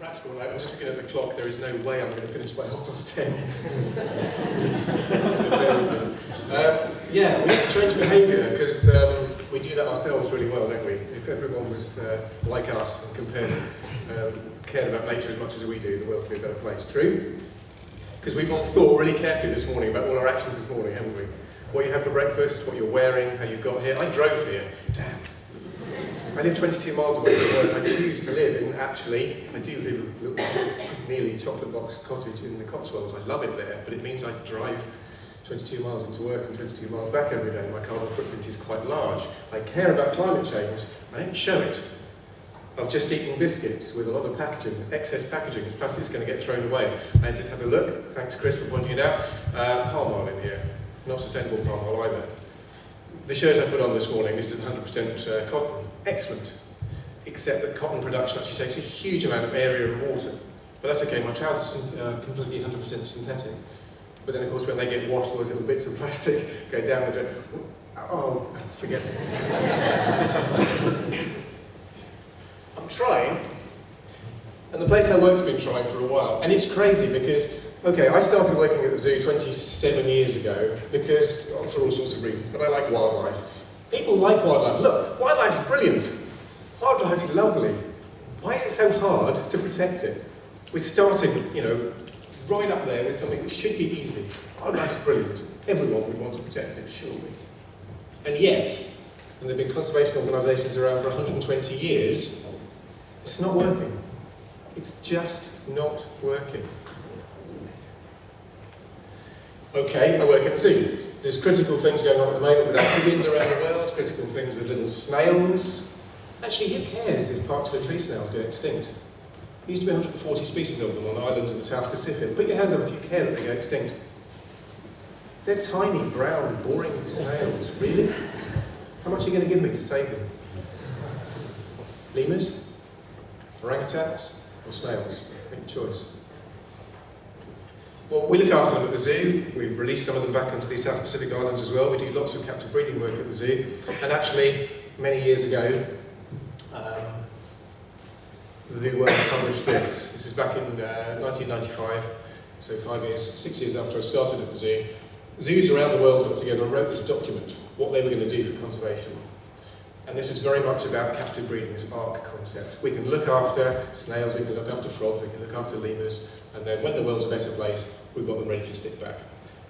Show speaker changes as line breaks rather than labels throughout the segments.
practical note, I'm just looking at the clock, there is no way I'm going to finish by 10:30. Yeah, we have to change behaviour because we do that ourselves really well, don't we? If everyone was like us and cared about nature as much as we do, the world would be a better place. True? Because we've all thought really carefully this morning about all our actions this morning, haven't we? What you had for breakfast, what you're wearing, how you got here. I drove here. Damn. I live 22 miles away from work. I choose to live in, actually, I do live in a little nearly chocolate box cottage in the Cotswolds. I love it there, but it means I drive 22 miles into work and 22 miles back every day. My carbon footprint is quite large. I care about climate change. I don't show it. I've just eaten biscuits with a lot of packaging, excess packaging, plus it's going to get thrown away. And just have a look. Thanks, Chris, for pointing it out. Palm oil in here. Not sustainable palm oil either. The shirts I put on this morning, this is 100% cotton. Excellent. Except that cotton production actually takes a huge amount of area and water. But that's okay, my trousers are completely 100% synthetic. But then of course when they get washed, all those little bits of plastic go down the drain. Oh, forget it. I'm trying, and the place I work's been trying for a while, and it's crazy because, okay, I started working at the zoo 27 years ago because, for all sorts of reasons, but I like wildlife. People like wildlife. Look, wildlife's brilliant. Wildlife's lovely. Why is it so hard to protect it? We're starting, right up there with something that should be easy. Wildlife's brilliant. Everyone would want to protect it, surely. And yet, and there have been conservation organisations around for 120 years, it's not working. It's just not working. Okay, I work at the zoo. There's critical things going on at the moment with amphibians around the world, critical things with little snails. Actually, who cares if parts of the tree snails go extinct? There used to be 140 species of them on islands in the South Pacific. Put your hands up if you care that they go extinct. They're tiny, brown, boring snails. Really? How much are you going to give me to save them? Lemurs? Orangutans? Or snails? Make a choice. Well, we look after them at the zoo. We've released some of them back into the South Pacific Islands as well. We do lots of captive breeding work at the zoo. And actually, many years ago, the Zoo World published this. This is back in 1995, so 6 years after I started at the zoo. Zoos around the world got together and wrote this document, what they were going to do for conservation. And this was very much about captive breeding, this ARC concept. We can look after snails, we can look after frogs, we can look after lemurs, and then when the world's a better place, we've got them ready to stick back.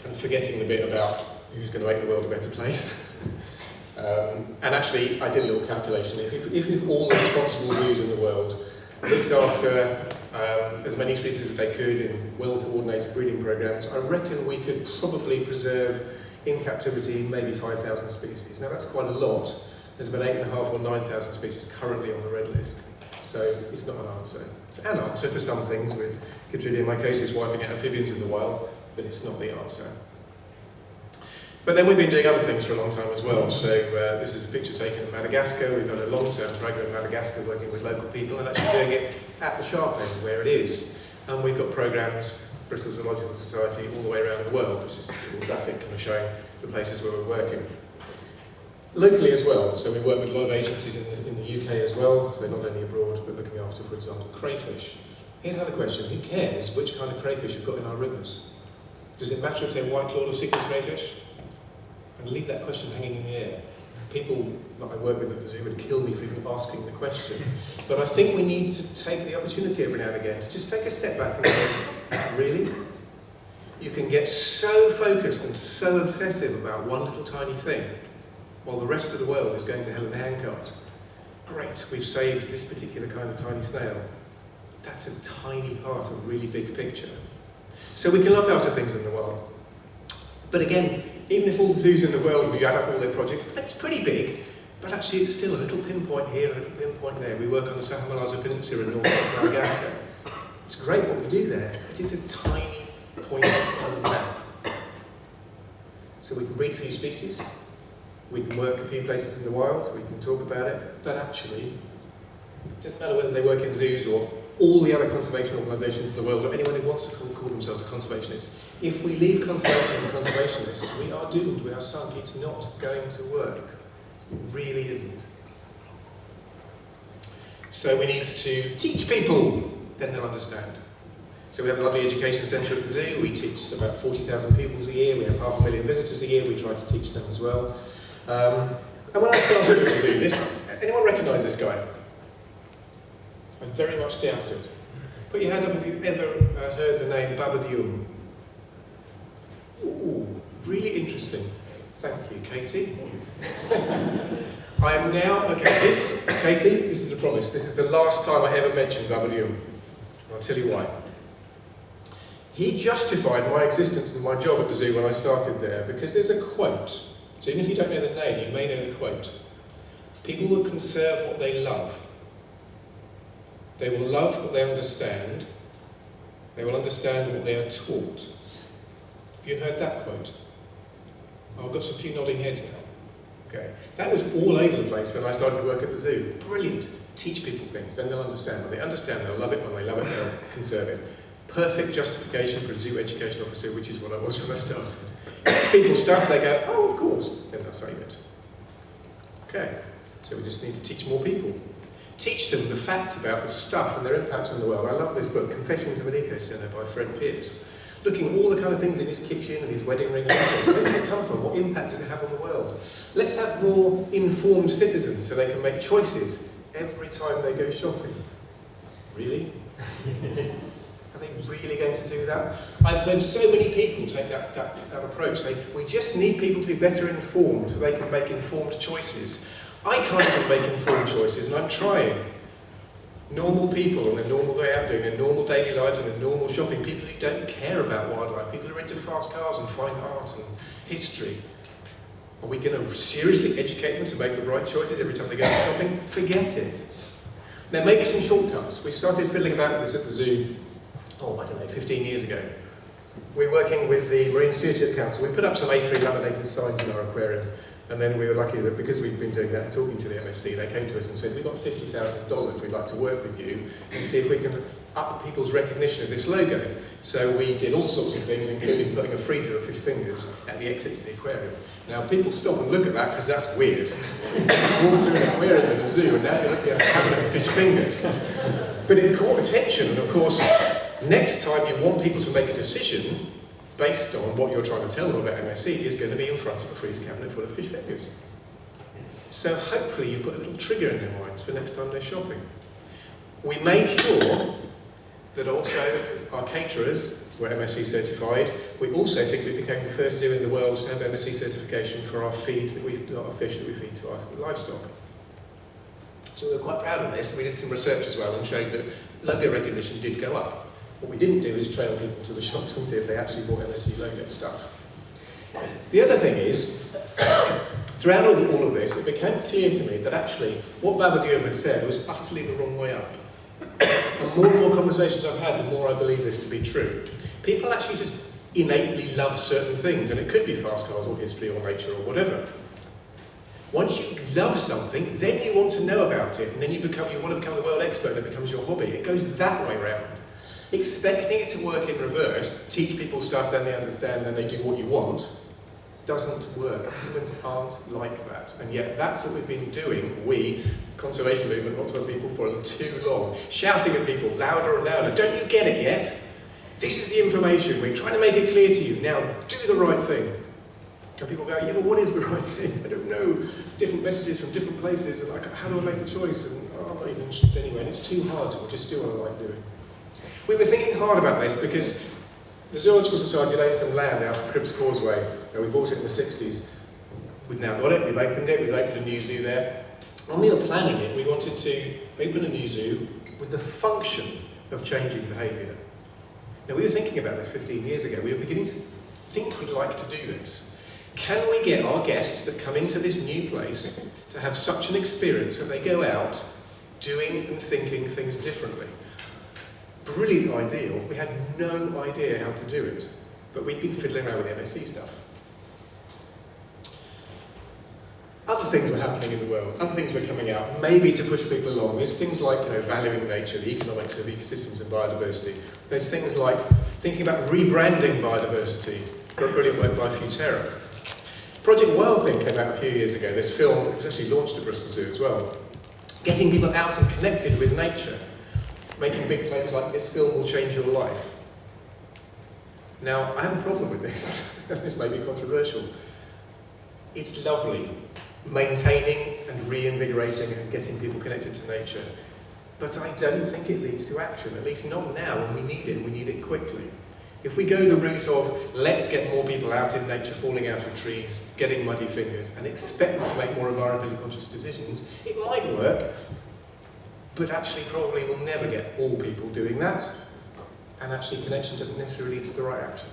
Kind of forgetting the bit about who's going to make the world a better place. And actually, I did a little calculation. If all the responsible zoos in the world looked after as many species as they could in well-coordinated breeding programs, I reckon we could probably preserve in captivity maybe 5,000 species. Now that's quite a lot. There's about 8,500 or 9,000 species currently on the red list. So it's not an answer. It's an answer for some things with Chytridium mycosis wiping out amphibians in the wild, but it's not the answer. But then we've been doing other things for a long time as well. So this is a picture taken in Madagascar. We've done a long-term program in Madagascar working with local people and actually doing it at the sharp end where it is. And we've got programs, Bristol Zoological Society, all the way around the world. This is a little graphic kind of showing the places where we're working. Locally as well, so we work with a lot of agencies in the UK as well, so not only abroad, but looking after, for example, crayfish. Here's another question, who cares which kind of crayfish we've got in our rivers? Does it matter if they're white-clawed or cichlid crayfish? And leave that question hanging in the air. People that I work with at the zoo would kill me for even asking the question. But I think we need to take the opportunity every now and again to just take a step back and go, really? You can get so focused and so obsessive about one little tiny thing, while the rest of the world is going to hell in a handcart. Great, we've saved this particular kind of tiny snail. That's a tiny part of a really big picture. So we can look after things in the world. But again, even if all the zoos in the world, we add up all their projects, it's pretty big, but actually it's still a little pinpoint here, a little pinpoint there. We work on the Sahamalaza Peninsula in northwest Madagascar. It's great what we do there, but it's a tiny point on the map. So we can breed a few species, we can work a few places in the wild, we can talk about it, but actually, it doesn't matter whether they work in zoos or all the other conservation organisations in the world, or anyone who wants to call themselves a conservationist. If we leave conservation and conservationists, we are doomed, we are sunk, it's not going to work. It really isn't. So we need to teach people then they'll understand. So we have a lovely education centre at the zoo. We teach about 40,000 pupils a year. We have 500,000 visitors a year. We try to teach them as well. And when I started at the zoo, anyone recognise this guy? I very much doubt it. Put your hand up if you've ever heard the name Babadoom. Ooh, really interesting. Thank you, Katie. I am now, Katie, this is a promise. This is the last time I ever mentioned Babadoom. I'll tell you why. He justified my existence and my job at the zoo when I started there because there's a quote. So even if you don't know the name, you may know the quote. People will conserve what they love. They will love what they understand. They will understand what they are taught. Have you heard that quote? Oh, I've got some few nodding heads now. Okay. That was all over the place when I started to work at the zoo. Brilliant. Teach people things, then they'll understand. When they understand, they'll love it. When they love it, they'll conserve it. Perfect justification for a zoo education officer, which is what I was when I started. People stuff, they go, oh, of course, then they'll save it. Okay, so we just need to teach more people. Teach them the fact about the stuff and their impact on the world. I love this book, Confessions of an Eco-Center by Fred Pierce. Looking at all the kind of things in his kitchen and his wedding ring, where does it come from? What impact does it have on the world? Let's have more informed citizens so they can make choices every time they go shopping. Really? Are they really going to do that? I've heard so many people take that approach. We just need people to be better informed so they can make informed choices. I can't even make informed choices, and I'm trying. Normal people on their normal day out doing their normal daily lives and their normal shopping, people who don't care about wildlife, people who are into fast cars and fine art and history. Are we going to seriously educate them to make the right choices every time they go shopping? Forget it. There may be some shortcuts. We started fiddling about with this at the zoo, 15 years ago. We're working with the Marine Stewardship Council. We put up some A3 laminated signs in our aquarium. And then we were lucky that because we'd been doing that and talking to the MSC, they came to us and said, we've got $50,000, we'd like to work with you and see if we can up people's recognition of this logo. So we did all sorts of things, including putting a freezer of fish fingers at the exits to the aquarium. Now people stop and look at that because that's weird. Walk through an aquarium in a zoo and now you're looking at a cabinet of fish fingers. But it caught attention, and of course, next time you want people to make a decision, based on what you're trying to tell them about MSC, is going to be in front of a freezer cabinet full of fish fingers. So hopefully you put a little trigger in their minds for next time they're shopping. We made sure that also our caterers were MSC certified. We also think we became the first zoo in the world to have MSC certification for our feed, our fish that we feed to our livestock. So we're quite proud of this. We did some research as well and showed that logo recognition did go up. What we didn't do is trail people to the shops and see if they actually bought MSC logo stuff. The other thing is, throughout all of this, it became clear to me that actually what Babadoom had said was utterly the wrong way up. And more conversations I've had, the more I believe this to be true. People actually just innately love certain things, and it could be fast cars or history or nature or whatever. Once you love something, then you want to know about it, and then you want to become the world expert, and it becomes your hobby. It goes that way round. Expecting it to work in reverse, teach people stuff, then they understand, then they do what you want, doesn't work. Humans aren't like that. And yet that's what we've been doing, we, conservation movement, lots of people, for too long. Shouting at people louder and louder, don't you get it yet? This is the information, we're trying to make it clear to you, now do the right thing. And people go, yeah, but what is the right thing? I don't know. Different messages from different places, and how do I make a choice? And I'm not even interested anyway, and it's too hard to just do what I like doing. We were thinking hard about this because the Zoological Society laid some land out of Cribbs Causeway, and we bought it in the 60s. We've now got it, we've opened a new zoo there. When we were planning it, we wanted to open a new zoo with the function of changing behaviour. Now we were thinking about this 15 years ago, we were beginning to think we'd like to do this. Can we get our guests that come into this new place to have such an experience that they go out doing and thinking things differently? Brilliant ideal. We had no idea how to do it, but we'd been fiddling around with MSC stuff. Other things were happening in the world, other things were coming out, maybe to push people along. There's things like valuing nature, the economics of ecosystems and biodiversity. There's things like thinking about rebranding biodiversity. Brilliant work by Futera. Project Wild Thing came out a few years ago. This film, it was actually launched at Bristol Zoo as well. Getting people out and connected with nature. making big claims like this film will change your life. Now, I have a problem with this, and this may be controversial. It's lovely, maintaining and reinvigorating and getting people connected to nature. But I don't think it leads to action, at least not now when we need it, and we need it quickly. If we go the route of, let's get more people out in nature, falling out of trees, getting muddy fingers, and expect them to make more environmentally conscious decisions, it might work, but actually probably will never get all people doing that, and actually connection doesn't necessarily lead to the right action.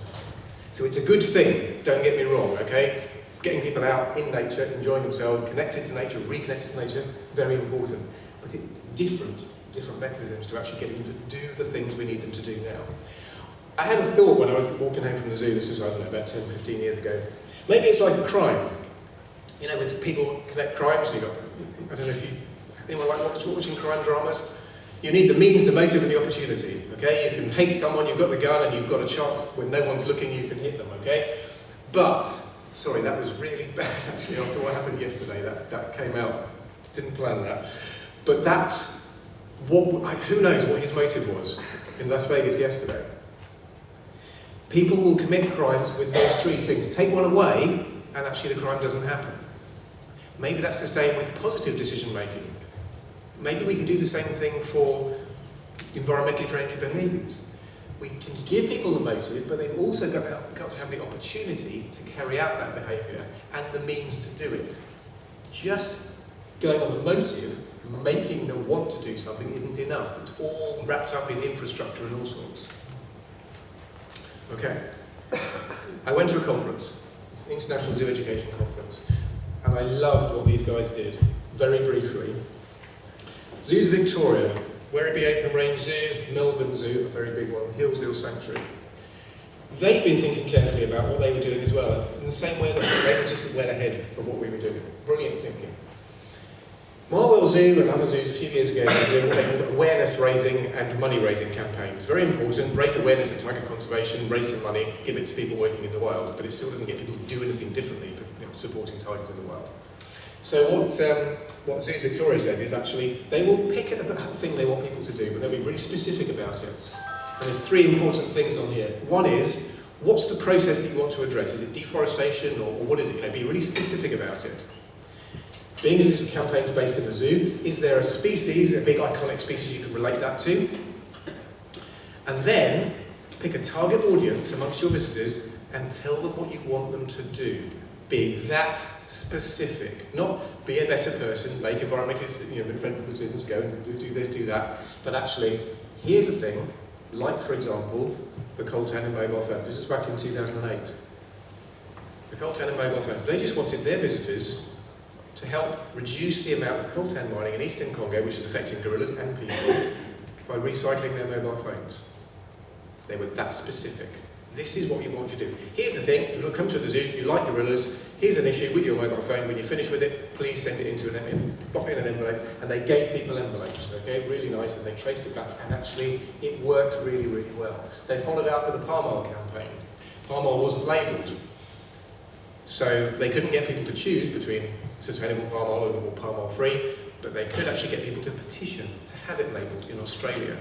So it's a good thing, don't get me wrong, okay? Getting people out in nature, enjoying themselves, connected to nature, reconnected to nature, very important. But it's different mechanisms to actually get them to do the things we need them to do now. I had a thought when I was walking home from the zoo, this was, I don't know, about 10, 15 years ago. Maybe it's like a crime. You know, when people commit crimes, I don't know if anyone like watching crime dramas? You need the means, the motive, and the opportunity, okay? You can hate someone, you've got the gun, and you've got a chance, when no one's looking, you can hit them, okay? But, sorry, that was really bad, actually, after what happened yesterday. That came out, didn't plan that. But that's, who knows what his motive was in Las Vegas yesterday. People will commit crimes with those three things. Take one away, and actually the crime doesn't happen. Maybe that's the same with positive decision making. Maybe we can do the same thing for environmentally friendly behaviours. We can give people the motive, but they've also got to have the opportunity to carry out that behaviour and the means to do it. Just going on the motive, making them want to do something isn't enough. It's all wrapped up in infrastructure and all sorts. Okay. I went to a conference, an International Zoo Education Conference, and I loved what these guys did, very briefly. Zoos Victoria, Werribee Open Range Zoo, Melbourne Zoo, a very big one, Hillsdale Sanctuary. They'd been thinking carefully about what they were doing as well, in the same way as I think they were just well ahead of what we were doing. Brilliant thinking. Marwell Zoo and other zoos a few years ago were doing what they called awareness raising and money raising campaigns. Very important, raise awareness of tiger conservation, raise some money, give it to people working in the wild, but it still doesn't get people to do anything differently for supporting tigers in the wild. So what Zoos Victoria said is actually, they will pick a thing they want people to do, but they'll be really specific about it. And there's three important things on here. One is, what's the process that you want to address? Is it deforestation or what is it? Be really specific about it. Being as this campaign's based in the zoo, is there a species, a big iconic species you can relate that to? And then, pick a target audience amongst your visitors and tell them what you want them to do. Be that specific. Not be a better person, make environmentally friendly decisions, go and do this, do that. But actually, here's a thing, like for example, the coltan and mobile phones. This was back in 2008. The coltan and mobile phones, they just wanted their visitors to help reduce the amount of coltan mining in eastern Congo, which is affecting gorillas and people, by recycling their mobile phones. They were that specific. This is what you want to do. Here's the thing, you'll come to the zoo, you like gorillas, here's an issue with your mobile phone, when you finish with it, please send it into pop it in an envelope, and they gave people envelopes, okay, really nice, and they traced it back, and actually, it worked really, really well. They followed up with a palm oil campaign. Palm oil wasn't labelled, so they couldn't get people to choose between sustainable palm oil or palm oil free, but they could actually get people to petition to have it labelled in Australia.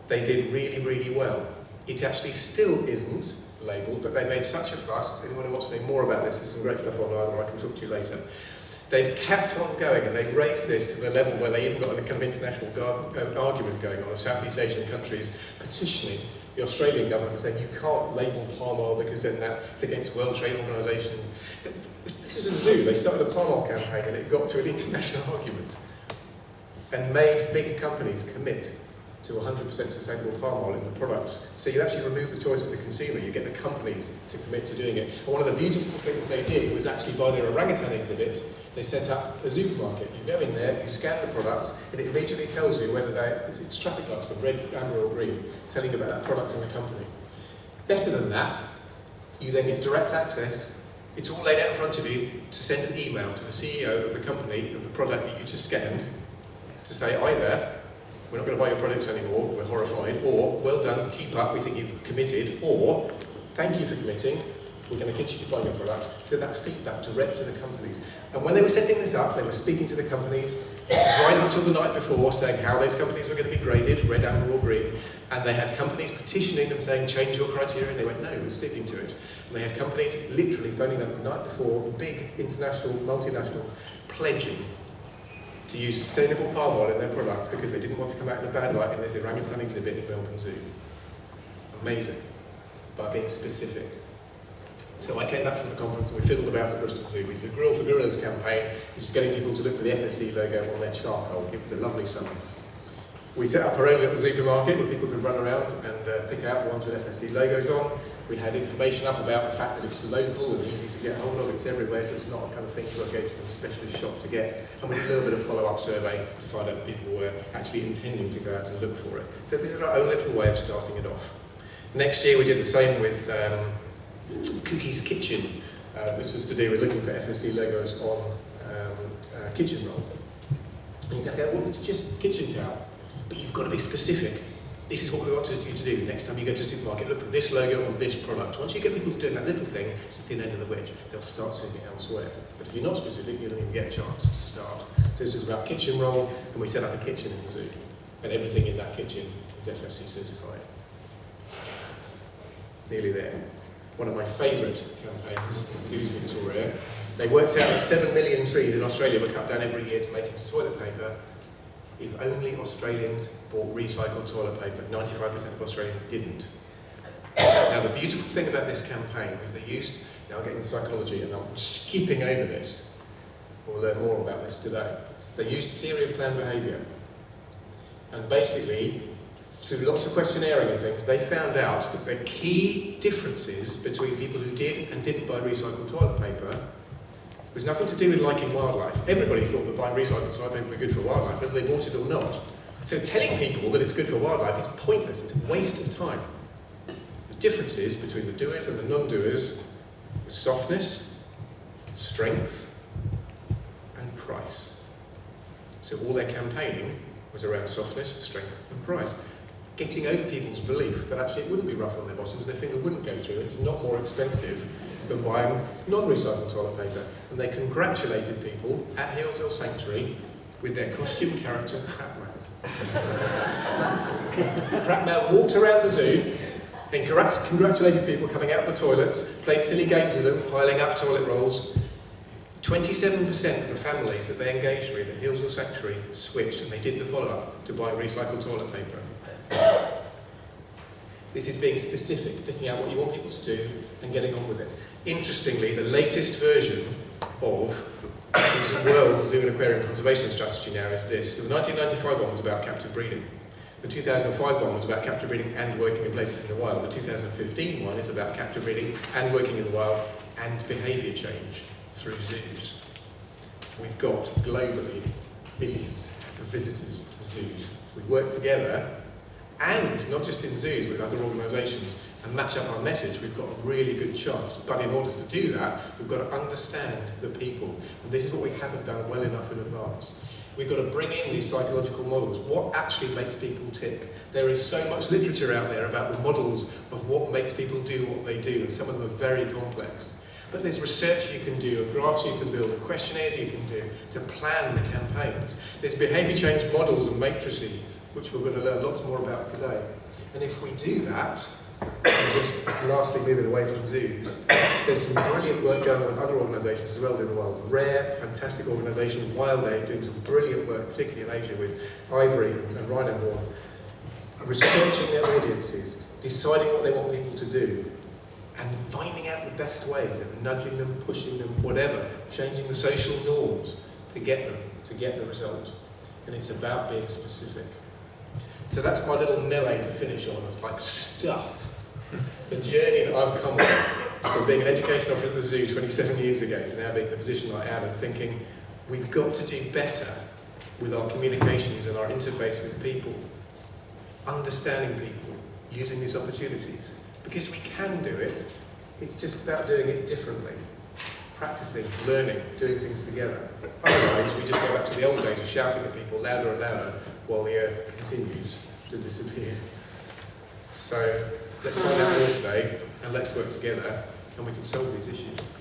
They did really, really well. It actually still isn't labelled, but they made such a fuss. Anyone who wants to know more about this, there's some great stuff online, or I can talk to you later. They've kept on going, and they've raised this to the level where they even got a kind of international argument going on of Southeast Asian countries petitioning the Australian government saying you can't label palm oil because then that's against World Trade Organization. This is a zoo. They started a palm oil campaign and it got to an international argument and made big companies commit to 100% sustainable palm oil in the products. So you actually remove the choice of the consumer, you get the companies to commit to doing it. And one of the beautiful things they did was actually by their orangutan exhibit, they set up a supermarket. You go in there, you scan the products, and it immediately tells you whether it's traffic lights, the red, amber or green, telling you about that product and the company. Better than that, you then get direct access. It's all laid out in front of you to send an email to the CEO of the company of the product that you just scanned to say, either we're not going to buy your products anymore, we're horrified, or well done, keep up, we think you've committed, or thank you for committing, we're going to continue buying your products, so that feedback direct to the companies. And when they were setting this up, they were speaking to the companies right up till the night before, saying how those companies were going to be graded, red, amber or green, and they had companies petitioning them saying, change your criteria, and they went, no, we're sticking to it. And they had companies literally phoning them the night before, big international, multinational, pledging to use sustainable palm oil in their products because they didn't want to come out in a bad light in this orangutan exhibit in Melbourne Zoo. Amazing, by being specific. So I came back from the conference and we fiddled about at Bristol Zoo with the Grill for Gorillas campaign, which is getting people to look for the FSC logo on their charcoal. It was a lovely summer. We set up our own little supermarket where people could run around and pick out the ones with FSC logos on. We had information up about the fact that it's local and easy to get hold of, it's everywhere, so it's not a kind of thing you've got to go to some specialist shop to get. And we did a little bit of follow-up survey to find out if people were actually intending to go out and look for it. So this is our own little way of starting it off. Next year we did the same with Cookie's Kitchen. This was to do with looking for FSC logos on kitchen roll. And you go, well, it's just kitchen towel, but you've got to be specific. This is what we want you to do. Next time you go to a supermarket, look for this logo on this product. Once you get people doing that little thing, it's the thin end of the wedge. They'll start seeing it elsewhere. But if you're not specific, you don't even get a chance to start. So this is about kitchen roll, and we set up a kitchen in the zoo. And everything in that kitchen is FSC certified. Nearly there. One of my favourite campaigns, Zoos Victoria. They worked out that 7 million trees in Australia were cut down every year to make into toilet paper. If only Australians bought recycled toilet paper, 95% of Australians didn't. Now the beautiful thing about this campaign is they used, now I'm getting psychology and I'm skipping over this, we'll learn more about this today. They used theory of planned behaviour. And basically, through lots of questionnaire and things, they found out that the key differences between people who did and didn't buy recycled toilet paper was nothing to do with liking wildlife. Everybody thought that buying recycled toilet paper would be good for wildlife, whether they bought it or not. So telling people that it's good for wildlife is pointless, it's a waste of time. The differences between the doers and the non-doers were softness, strength, and price. So all their campaigning was around softness, strength, and price. Getting over people's belief that actually it wouldn't be rough on their bottoms, their finger wouldn't go through it, it's not more expensive than buying non-recycled toilet paper. And they congratulated people at Hillsville Sanctuary with their costume character, Crapman. Crapman walked around the zoo, then congratulated people coming out of the toilets, played silly games with them, piling up toilet rolls. 27% of the families that they engaged with at Hillsville Sanctuary switched, and they did the follow-up to buying recycled toilet paper. This is being specific, picking out what you want people to do and getting on with it. Interestingly, the latest version of the World Zoo and Aquarium Conservation Strategy now is this. So the 1995 one was about captive breeding. The 2005 one was about captive breeding and working in places in the wild. The 2015 one is about captive breeding and working in the wild and behaviour change through zoos. We've got globally billions of visitors to zoos. We work together, and not just in zoos, with other organisations, and match up our message, we've got a really good chance. But in order to do that, we've got to understand the people. And this is what we haven't done well enough in advance. We've got to bring in these psychological models. What actually makes people tick? There is so much literature out there about the models of what makes people do what they do, and some of them are very complex. But there's research you can do, and graphs you can build, and questionnaires you can do to plan the campaigns. There's behaviour change models and matrices, which we're going to learn lots more about today. And if we do that, and just lastly moving away from zoos, there's some brilliant work going on with other organisations as well in the world. Rare, fantastic organisation, Wild Aid, doing some brilliant work, particularly in Asia with ivory and rhino horn, researching their audiences, deciding what they want people to do, and finding out the best ways of nudging them, pushing them, whatever, changing the social norms to get the result. And it's about being specific. So that's my little melee to finish on of like stuff. The journey that I've come on from being an education officer at the zoo 27 years ago to now being in the position I am and thinking we've got to do better with our communications and our interface with people, understanding people, using these opportunities. Because we can do it, it's just about doing it differently. Practicing, learning, doing things together. Otherwise, we just go back to the old days of shouting at people louder and louder while the earth continues to disappear. So, let's find out more today, and let's work together and we can solve these issues.